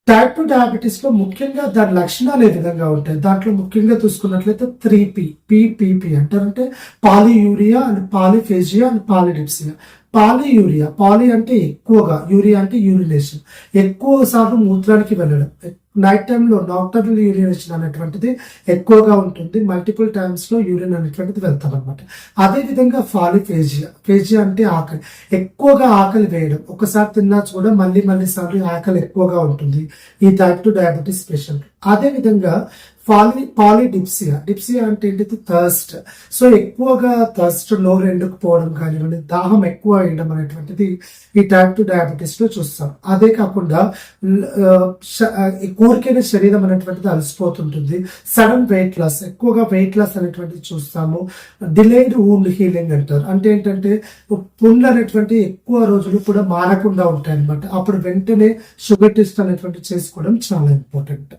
Type 2 diabetes లో ముఖ్యంగా దాని లక్షణాలు ఏ విధంగా ఉంటాయి? దాంట్లో ముఖ్యంగా చూసుకున్నట్లయితే 3P, PPP అంటారంటే polyuria and polyphagia and polydipsia. Polyuria, poly అంటే ఎక్కువగా, యూరియా అంటే యూరినేషన్, ఎక్కువ సార్లు మూత్రానికి వెళ్ళడం, నైట్ టైంలో నాక్టర్నల్ యూరినేషన్ అనేటువంటిది ఎక్కువగా ఉంటుంది, మల్టిపుల్ టైమ్స్ లో యూరిన్ అనేటువంటిది వెళ్తాం అనమాట. అదే విధంగా ఫేజియా, ఫేజియా అంటే ఆకలి, ఎక్కువగా ఆకలి వేయడం, ఒకసారి తిన్నా కూడా మళ్ళీ మళ్ళీ సార్లు ఆకలి ఎక్కువగా ఉంటుంది ఈ టైప్ 2 డయాబెటీస్ పేషెంట్. అదే విధంగా పాలిడిప్సియా, డిప్సియా అంటే ఏంటిది? థర్స్ట్. సో ఎక్కువగా థర్స్ట్, నోరు ఎండుకుపోవడం కానివ్వండి, దాహం ఎక్కువ అయ్యడం అనేటువంటిది ఈ టైప్ 2 డయాబెటీస్ లో చూస్తాం. అదే కాకుండా కోరికైన శరీరం అనేటువంటిది అలసిపోతుంటుంది, సడన్ వెయిట్ లాస్, ఎక్కువగా వెయిట్ లాస్ అనేటువంటిది చూస్తాము. డిలేడ్ వూండ్ హీలింగ్ అంటారు, అంటే ఏంటంటే పుండ్లు అనేటువంటి ఎక్కువ రోజులు కూడా మారకుండా ఉంటాయి అనమాట. అప్పుడు వెంటనే షుగర్ టెస్ట్ అనేటువంటి చేసుకోవడం చాలా ఇంపార్టెంట్.